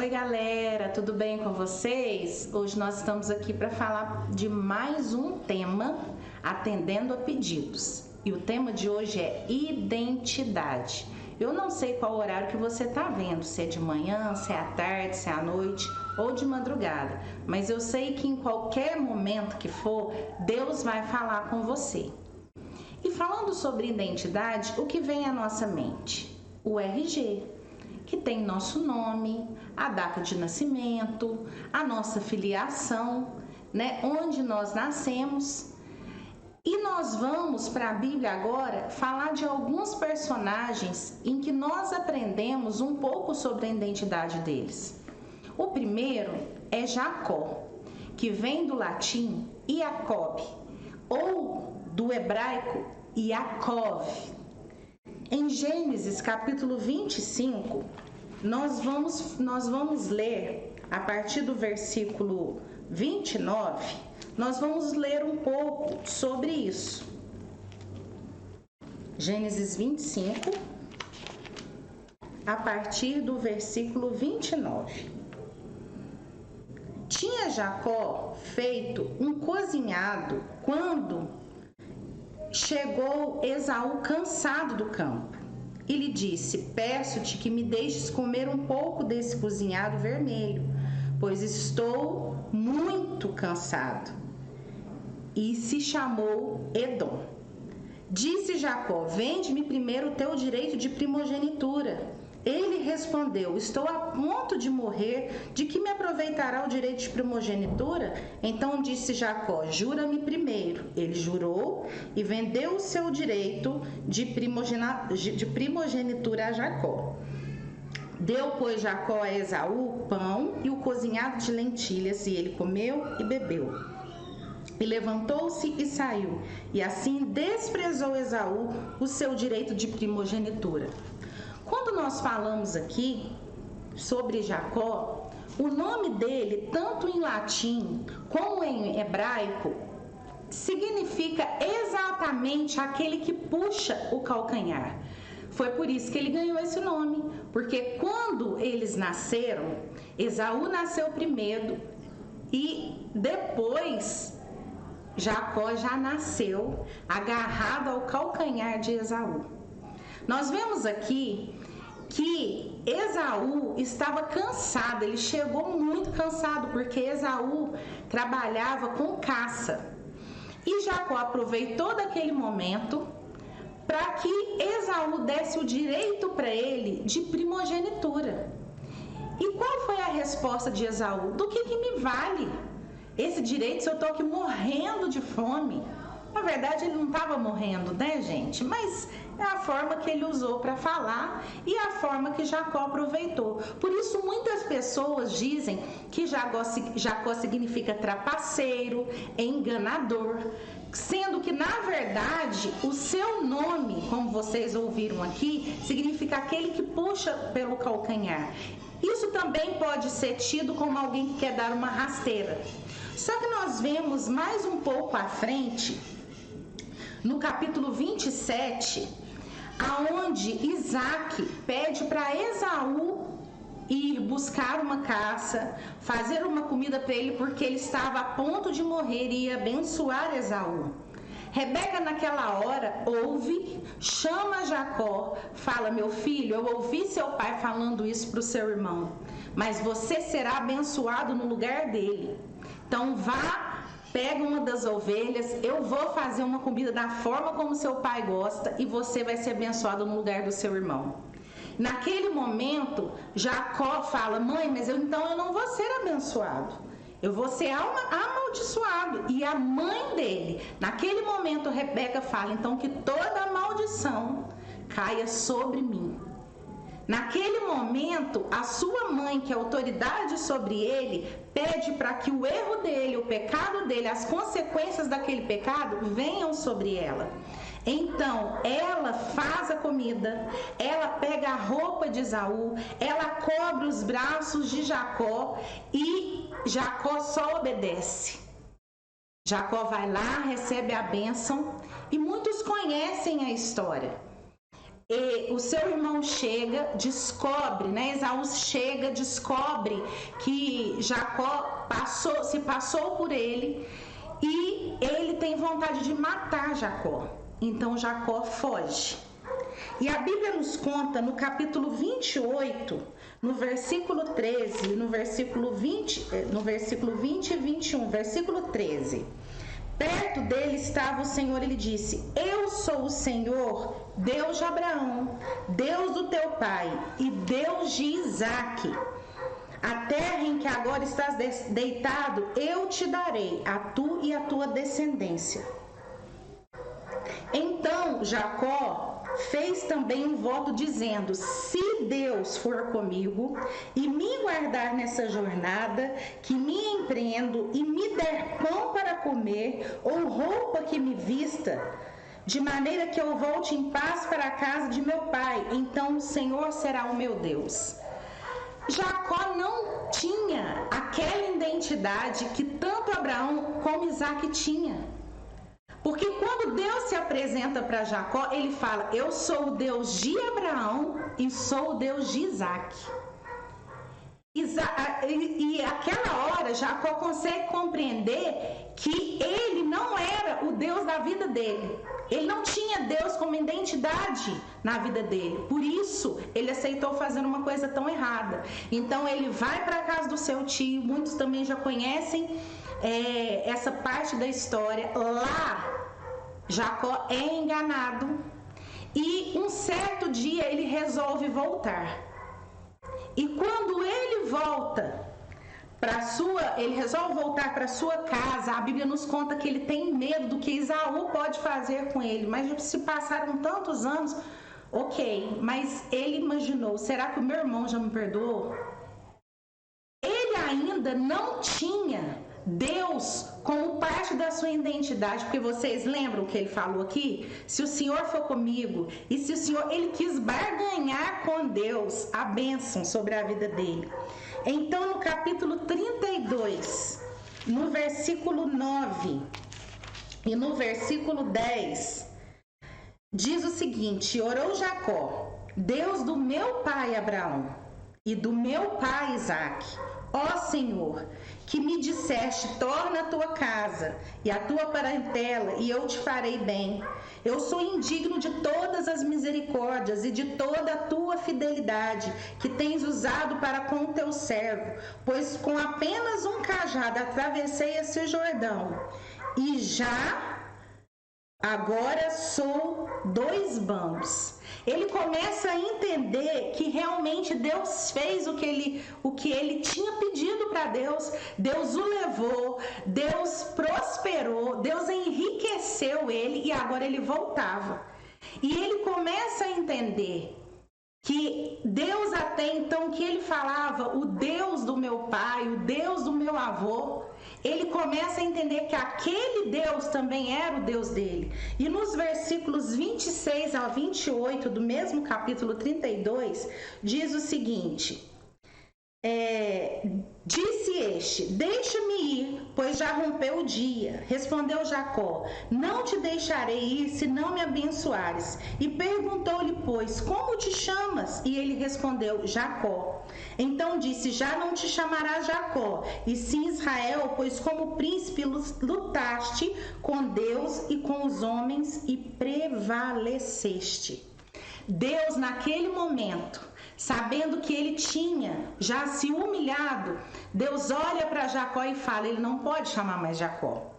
Oi galera, tudo bem com vocês? Hoje nós estamos aqui para falar de mais um tema, atendendo a pedidos. E o tema de hoje é identidade. Eu não sei qual horário que você está vendo, se é de manhã, se é à tarde, se é à noite ou de madrugada. Mas eu sei que em qualquer momento que for, Deus vai falar com você. E falando sobre identidade, o que vem à nossa mente? O RG, que tem nosso nome, a data de nascimento, a nossa filiação, né, onde nós nascemos. E nós vamos para a Bíblia agora falar de alguns personagens em que nós aprendemos um pouco sobre a identidade deles. O primeiro é Jacó, que vem do latim Iacob, ou do hebraico Yaakov. Em Gênesis capítulo 25, nós vamos ler a partir do versículo 29, nós vamos ler um pouco sobre isso. Gênesis 25, a partir do versículo 29. Tinha Jacó feito um cozinhado quando chegou Esaú cansado do campo e lhe disse: peço-te que me deixes comer um pouco desse cozinhado vermelho, pois estou muito cansado. E se chamou Edom. Disse Jacó: vende-me primeiro o teu direito de primogenitura. Ele respondeu: estou a ponto de morrer, de que me aproveitará o direito de primogenitura? Então disse Jacó: jura-me primeiro. Ele jurou e vendeu o seu direito de primogenitura a Jacó. Deu, pois, Jacó a Esaú o pão e o cozinhado de lentilhas, e ele comeu e bebeu. E levantou-se e saiu, e assim desprezou Esaú o seu direito de primogenitura. Quando nós falamos aqui sobre Jacó, o nome dele, tanto em latim como em hebraico, significa exatamente aquele que puxa o calcanhar. Foi por isso que ele ganhou esse nome, porque quando eles nasceram, Esaú nasceu primeiro e depois Jacó já nasceu agarrado ao calcanhar de Esaú. Nós vemos aqui que Esaú estava cansado, ele chegou muito cansado, porque Esaú trabalhava com caça. E Jacó aproveitou daquele momento para que Esaú desse o direito para ele de primogenitura. E qual foi a resposta de Esaú? Do que me vale esse direito se eu estou aqui morrendo de fome? Na verdade, ele não estava morrendo, né, gente? Mas é a forma que ele usou para falar e a forma que Jacó aproveitou. Por isso, muitas pessoas dizem que Jacó significa trapaceiro, enganador, sendo que, na verdade, o seu nome, como vocês ouviram aqui, significa aquele que puxa pelo calcanhar. Isso também pode ser tido como alguém que quer dar uma rasteira. Só que nós vemos mais um pouco à frente, no capítulo 27, aonde Isaac pede para Esaú ir buscar uma caça, fazer uma comida para ele, porque ele estava a ponto de morrer e ia abençoar Esaú. Rebeca naquela hora ouve, chama Jacó, fala: meu filho, eu ouvi seu pai falando isso para o seu irmão, mas você será abençoado no lugar dele. Então vá, pega uma das ovelhas, eu vou fazer uma comida da forma como seu pai gosta e você vai ser abençoado no lugar do seu irmão. Naquele momento, Jacó fala: mãe, mas então eu não vou ser abençoado, eu vou ser amaldiçoado. E a mãe dele, naquele momento, Rebeca fala: então que toda maldição caia sobre mim. Naquele momento, a sua mãe, que é autoridade sobre ele, pede para que o erro dele, o pecado dele, as consequências daquele pecado venham sobre ela. Então, ela faz a comida, ela pega a roupa de Esaú, ela cobre os braços de Jacó e Jacó só obedece. Jacó vai lá, recebe a bênção e muitos conhecem a história. E o seu irmão chega, descobre, né? Esaú chega, descobre que Jacó se passou por ele e ele tem vontade de matar Jacó. Então Jacó foge. E a Bíblia nos conta no capítulo 28, no versículo 13, no versículo 20 e 21, versículo 13. Perto dele estava o Senhor, ele disse: eu sou o Senhor, Deus de Abraão, Deus do teu pai e Deus de Isaque. A terra em que agora estás deitado, eu te darei, a tu e a tua descendência. Então Jacó fez também um voto dizendo: se Deus for comigo e me guardar nessa jornada, que me empreendo e me der pão para comer ou roupa que me vista, de maneira que eu volte em paz para a casa de meu pai, então o Senhor será o meu Deus. Jacó não tinha aquela identidade que tanto Abraão como Isaque tinha. Porque quando Deus se apresenta para Jacó, ele fala: eu sou o Deus de Abraão e sou o Deus de Isaque. E aquela hora Jacó consegue compreender que ele não era o Deus da vida dele. Ele não tinha Deus como identidade na vida dele. Por isso ele aceitou fazer uma coisa tão errada. Então ele vai para a casa do seu tio. Muitos também já conhecem essa parte da história. Lá Jacó é enganado e um certo dia ele resolve voltar. E quando ele volta ele resolve voltar para sua casa, a Bíblia nos conta que ele tem medo do que Esaú pode fazer com ele. Mas se passaram tantos anos, ok, mas ele imaginou: será que o meu irmão já me perdoou? Ele ainda não tinha Deus como parte da sua identidade, porque vocês lembram o que ele falou aqui? Se o Senhor for comigo, e se o Senhor, ele quis barganhar com Deus a bênção sobre a vida dele. Então no capítulo 32, no versículo 9 e no versículo 10, diz o seguinte: orou Jacó: Deus do meu pai Abraão e do meu pai Isaque, ó Senhor, que me disseste: torna a tua casa e a tua parentela, e eu te farei bem. Eu sou indigno de todas as misericórdias e de toda a tua fidelidade que tens usado para com o teu servo, pois com apenas um cajado atravessei esse Jordão, e já agora sou 2 bambos. Ele começa a entender que realmente Deus fez o que ele tinha pedido para Deus. Deus o levou, Deus prosperou, Deus enriqueceu ele e agora ele voltava. E ele começa a entender que Deus até então, que ele falava, o Deus do meu pai, o Deus do meu avô, ele começa a entender que aquele Deus também era o Deus dele. E nos versículos 26 ao 28 do mesmo capítulo 32, diz o seguinte: disse este: deixa-me ir, pois já rompeu o dia. Respondeu Jacó: não te deixarei ir se não me abençoares. E perguntou-lhe, pois, como te chamas? E ele respondeu: Jacó. Então disse: já não te chamarás Jacó, e sim Israel, pois como príncipe lutaste com Deus e com os homens e prevaleceste. Deus, naquele momento, sabendo que ele tinha já se humilhado, Deus olha para Jacó e fala: ele não pode chamar mais Jacó.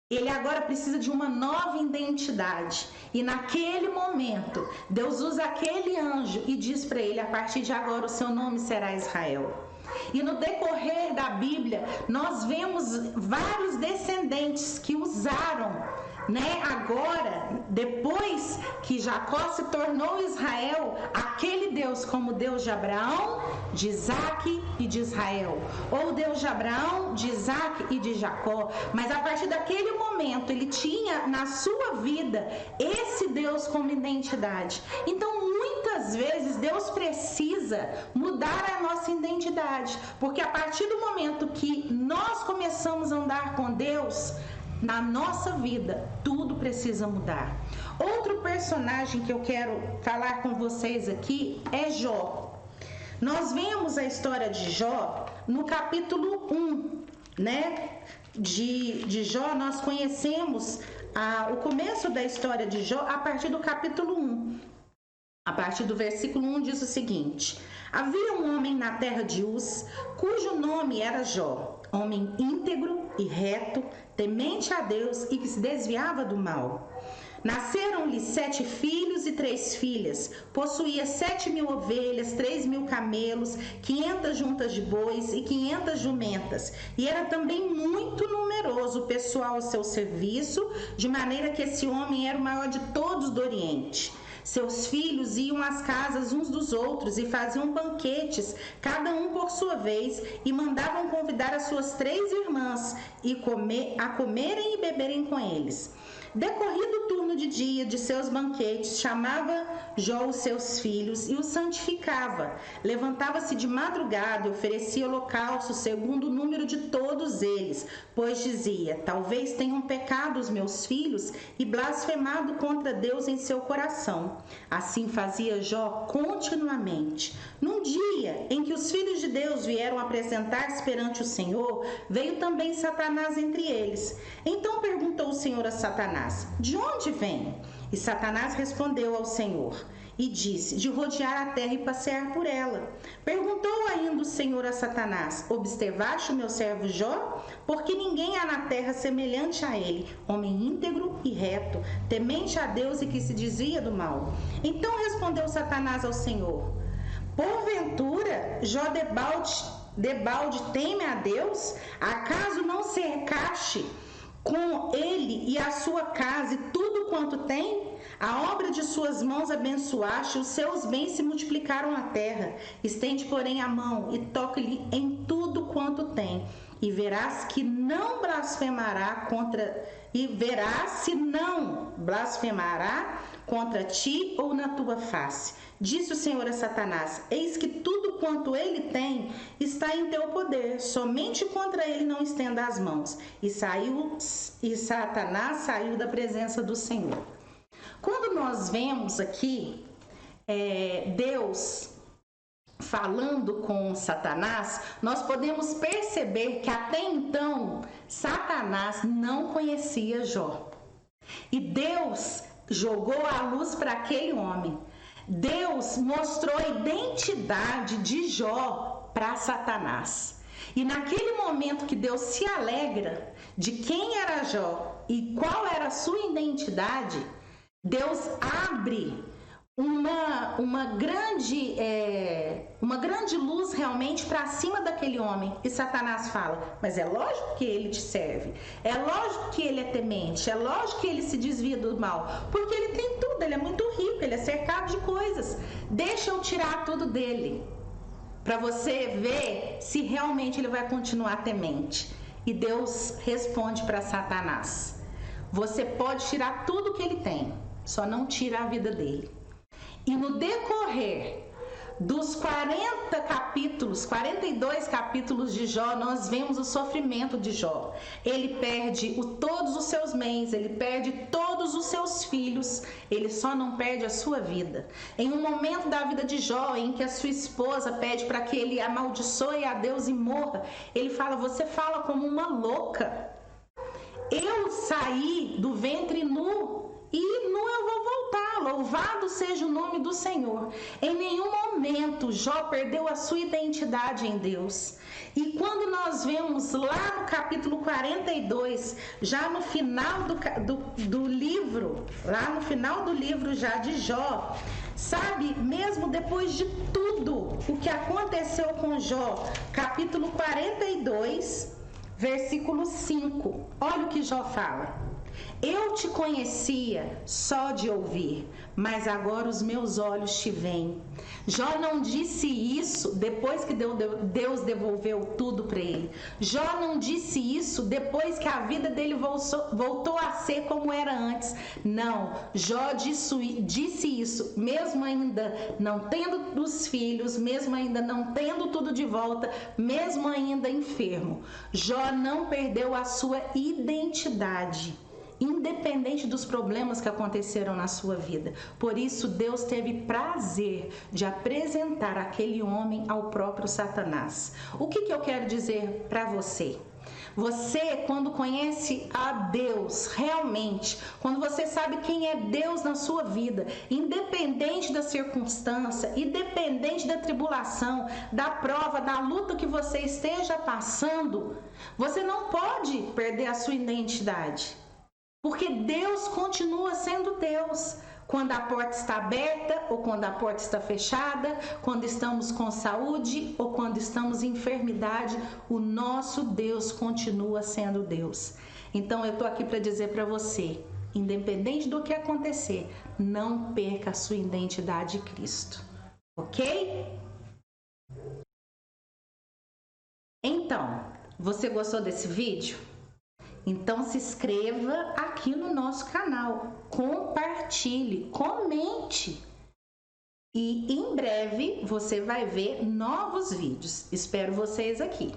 Ele agora precisa de uma nova identidade. E naquele momento, Deus usa aquele anjo e diz para ele: a partir de agora o seu nome será Israel. E no decorrer da Bíblia, nós vemos vários descendentes que usaram, agora, depois que Jacó se tornou Israel, aquele Deus como Deus de Abraão, de Isaque e de Israel, ou Deus de Abraão, de Isaque e de Jacó. Mas a partir daquele momento ele tinha na sua vida esse Deus como identidade. Então muitas vezes Deus precisa mudar a nossa identidade, porque a partir do momento que nós começamos a andar com Deus, na nossa vida, tudo precisa mudar. Outro personagem que eu quero falar com vocês aqui é Jó. Nós vemos a história de Jó no capítulo 1, né? De Jó, nós conhecemos o começo da história de Jó a partir do capítulo 1. A partir do versículo 1 diz o seguinte: havia um homem na terra de Uz, cujo nome era Jó, homem íntegro e reto, temente a Deus e que se desviava do mal. Nasceram-lhe 7 filhos e 3 filhas, possuía 7.000 ovelhas, 3.000 camelos, 500 juntas de bois e 500 jumentas, e era também muito numeroso o pessoal ao seu serviço, de maneira que esse homem era o maior de todos do Oriente. Seus filhos iam às casas uns dos outros e faziam banquetes, cada um por sua vez, e mandavam convidar as suas 3 irmãs a comerem e beberem com eles. Decorrido o turno de dia de seus banquetes, chamava Jó os seus filhos e os santificava. Levantava-se de madrugada e oferecia holocausto segundo o número de todos eles, pois dizia: talvez tenham pecado os meus filhos e blasfemado contra Deus em seu coração. Assim fazia Jó continuamente. Num dia em que os filhos de Deus vieram apresentar-se perante o Senhor, veio também Satanás entre eles. Então perguntou o Senhor a Satanás: de onde vem? E Satanás respondeu ao Senhor e disse: de rodear a terra e passear por ela. Perguntou ainda o Senhor a Satanás: observaste o meu servo Jó? Porque ninguém há na terra semelhante a ele, homem íntegro e reto, temente a Deus e que se desvia do mal. Então respondeu Satanás ao Senhor: porventura Jó debalde teme a Deus? Acaso não cercaste com ele e a sua casa e tudo quanto tem? A obra de suas mãos abençoaste, os seus bens se multiplicaram na terra. Estende, porém, a mão e toque-lhe em tudo quanto tem, e verás que não blasfemará contra ti ou na tua face. Disse o Senhor a Satanás: eis que tudo quanto ele tem está em teu poder, somente contra ele não estenda as mãos. E Satanás saiu da presença do Senhor. Quando nós vemos aqui Deus falando com Satanás, nós podemos perceber que até então Satanás não conhecia Jó. E Deus jogou a luz para aquele homem. Deus mostrou a identidade de Jó para Satanás. E naquele momento que Deus se alegra de quem era Jó e qual era a sua identidade, Deus abre uma grande luz realmente para cima daquele homem. E Satanás fala: mas é lógico que ele te serve, é lógico que ele é temente, é lógico que ele se desvia do mal, porque ele tem tudo, ele é muito rico, ele é cercado de coisas. Deixa eu tirar tudo dele, para você ver se realmente ele vai continuar temente. E Deus responde para Satanás: você pode tirar tudo que ele tem, só não tira a vida dele. E no decorrer dos 42 capítulos de Jó, nós vemos o sofrimento de Jó. Ele perde todos os seus bens, ele perde todos os seus filhos, ele só não perde a sua vida. Em um momento da vida de Jó, em que a sua esposa pede para que ele amaldiçoe a Deus e morra, ele fala: você fala como uma louca. Eu saí do ventre nu e nu eu vou voltar. Louvado seja o nome do Senhor. Em nenhum momento Jó perdeu a sua identidade em Deus. E quando nós vemos lá no capítulo 42, já no final do livro, lá no final do livro já de Jó, sabe, mesmo depois de tudo o que aconteceu com Jó, capítulo 42, versículo 5, olha o que Jó fala: Eu te conhecia só de ouvir, mas agora os meus olhos te veem. Jó não disse isso depois que Deus devolveu tudo para ele. Jó não disse isso depois que a vida dele voltou a ser como era antes. Não, Jó disse isso mesmo ainda não tendo os filhos, mesmo ainda não tendo tudo de volta, mesmo ainda enfermo. Jó não perdeu a sua identidade, independente dos problemas que aconteceram na sua vida. Por isso, Deus teve prazer de apresentar aquele homem ao próprio Satanás. O que eu quero dizer para você? Você, quando conhece a Deus realmente, quando você sabe quem é Deus na sua vida, independente da circunstância, independente da tribulação, da prova, da luta que você esteja passando, você não pode perder a sua identidade. Porque Deus continua sendo Deus. Quando a porta está aberta ou quando a porta está fechada, quando estamos com saúde ou quando estamos em enfermidade, o nosso Deus continua sendo Deus. Então eu estou aqui para dizer para você, independente do que acontecer, não perca a sua identidade em Cristo. Ok? Então, você gostou desse vídeo? Então se inscreva aqui no nosso canal, compartilhe, comente e em breve você vai ver novos vídeos. Espero vocês aqui.